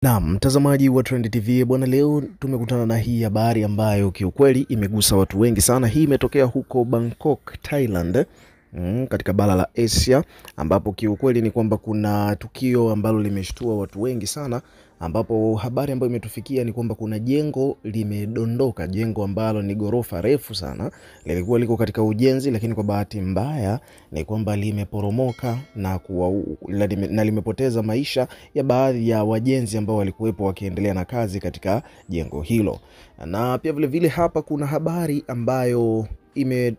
Naam, mtazamaji wa Trend TV bwana, leo tumekutana na hii habari ambayo kiukweli imegusa watu wengi sana. Hii imetokea huko Bangkok, Thailand, katika bara la Asia, ambapo kiukweli ni kwamba kuna tukio ambalo limeshtua watu wengi sana, ambapo habari ambayo imetufikia ni kwamba kuna jengo limedondoka, jengo ambalo ni ghorofa refu sana, lilikuwa liko katika ujenzi, lakini kwa bahati mbaya ni kwamba limeporomoka na limepoteza maisha ya baadhi ya wajenzi ambao walikuwepo wakiendelea na kazi katika jengo hilo. Na pia vile vile hapa kuna habari ambayo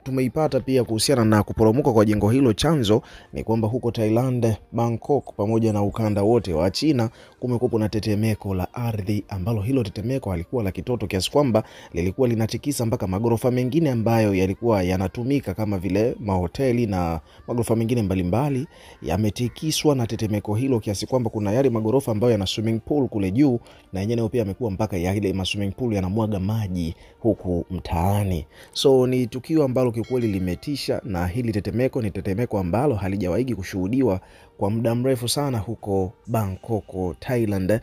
tumeipata pia kuhusiana na kuporomoka kwa jengo hilo. Chanzo ni kwamba huko Thailand, Bangkok pamoja na ukanda wote wa China kumekuwa na tetemeko la ardhi, ambalo hilo tetemeko halikuwa la kitoto, kiasi kwamba lilikuwa linatikisa mpaka magorofa mengine ambayo yalikuwa yanatumika kama vile mahoteli na magorofa mengine mbalimbali yametikiswa na tetemeko hilo, kiasi kwamba kuna yale magorofa ambayo yana swimming pool kule juu, na yenyewe pia yamekuwa mpaka yale swimming pool yanamwaga maji huku mtaani. So ni tukio ambalo kiukweli limetisha, na hili tetemeko ni tetemeko ambalo halijawahi kushuhudiwa kwa muda mrefu sana huko Bangkok, Thailand,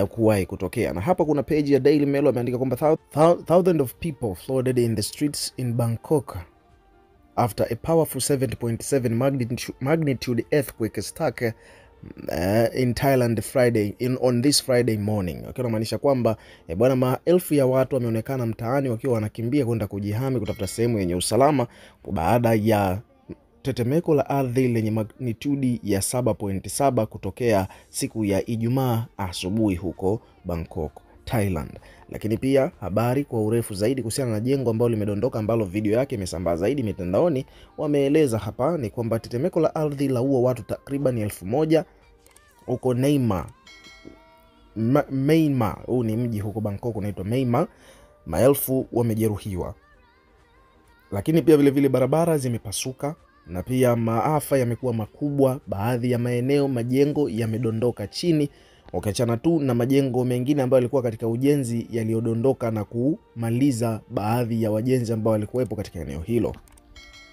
kuwahi kutokea. Na hapa kuna page ya Daily Mail wameandika kwamba thousands of people flooded in the streets in Bangkok after a powerful 7.7 magnitude earthquake struck in Thailand on this Friday morning. Wakiwa maanisha kwamba bwana, maelfu ya watu wameonekana mtaani wakiwa wanakimbia kwenda kujihami kutafuta sehemu yenye usalama baada ya tetemeko la ardhi lenye magnitude ya 7.7 kutokea siku ya Ijumaa asubuhi huko Bangkok, Thailand. Lakini pia habari kwa urefu zaidi kuhusiana na jengo ambalo limedondoka, ambalo video yake imesambaa zaidi mitandaoni, wameeleza hapa ni kwamba tetemeko la ardhi laua watu takriban 1000 huko Mae Ma. Huu ni mji huko Bangkok unaitwa Mae Ma. Maelfu wamejeruhiwa. Lakini pia vile vile barabara zimepasuka na pia maafa yamekuwa makubwa. Baadhi ya maeneo majengo yamedondoka chini, ukiachana tu na majengo mengine ambayo yalikuwa katika ujenzi yaliyodondoka na kumaliza baadhi ya wajenzi ambao walikuwepo katika eneo hilo.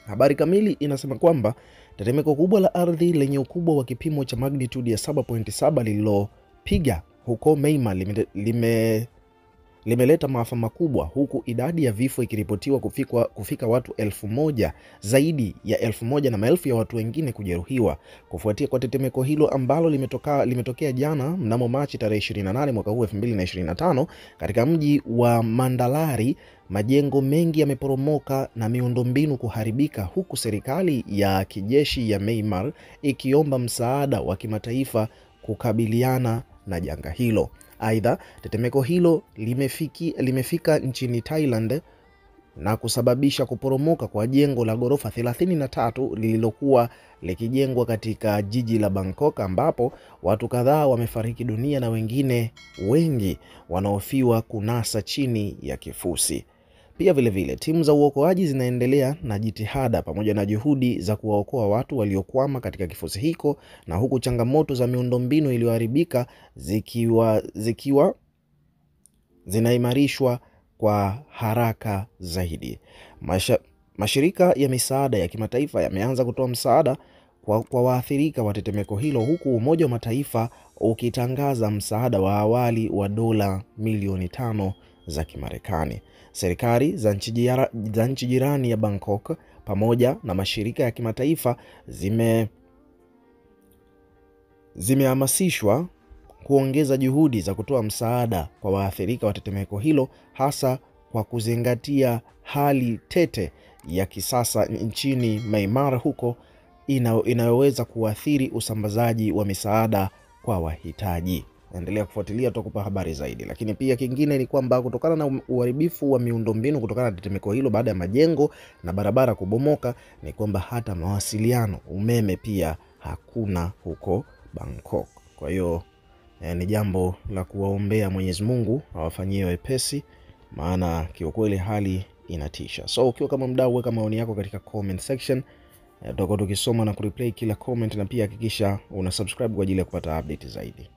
Habari kamili inasema kwamba tetemeko kubwa la ardhi lenye ukubwa wa kipimo cha magnitude ya 7.7 lililopiga huko Mae Ma limeleta maafa makubwa, huku idadi ya vifo ikiripotiwa kufika watu 1000, zaidi ya 1000, na maelfu ya watu wengine kujeruhiwa kufuatia kwa tetemeko hilo ambalo limetokea jana mnamo Machi tarehe 28 mwaka huu 2025 katika mji wa Mandalari. Majengo mengi yameporomoka na miundombinu kuharibika, huku serikali ya kijeshi ya Myanmar ikiomba msaada wa kimataifa kukabiliana na janga hilo. Aidha, tetemeko hilo limefika nchini Thailand na kusababisha kuporomoka kwa jengo la ghorofa 33 lililokuwa likijengwa katika jiji la Bangkok, ambapo watu kadhaa wamefariki dunia na wengine wengi wanaofiwa kunasa chini ya kifusi. Pia vile vile timu za uokoaji zinaendelea na jitihada pamoja na juhudi za kuwaokoa watu waliokwama katika kifusi hiko, na huku changamoto za miundombinu iliyoharibika zikiwa zinaimarishwa kwa haraka zaidi. Mashirika ya misaada ya kimataifa yameanza kutoa msaada kwa waathirika wa tetemeko hilo, huku Umoja wa Mataifa ukitangaza msaada wa awali wa dola milioni 5 za Kimarekani. Serikali za nchi jirani ya Bangkok pamoja na mashirika ya kimataifa zimehamasishwa kuongeza juhudi za kutoa msaada kwa waathirika wa tetemeko hilo, hasa kwa kuzingatia hali tete ya kisasa nchini Myanmar huko inayoweza kuathiri usambazaji wa misaada kwa wahitaji. Endelea kufuatilia, tutakupa habari zaidi. Lakini pia kingine ni kwamba kutokana na uharibifu wa miundombinu kutokana na tetemeko hilo, baada ya majengo na barabara kubomoka, ni kwamba hata mawasiliano, umeme pia hakuna huko Bangkok. Kwa hiyo ni jambo la kuwaombea Mwenyezi Mungu awafanyie wepesi, maana kiukweli hali inatisha. So ukiwa kama mdau, weka maoni yako katika comment section, tutakuwa tukisoma na kureplay kila comment, na pia hakikisha una subscribe kwa ajili ya kupata update zaidi.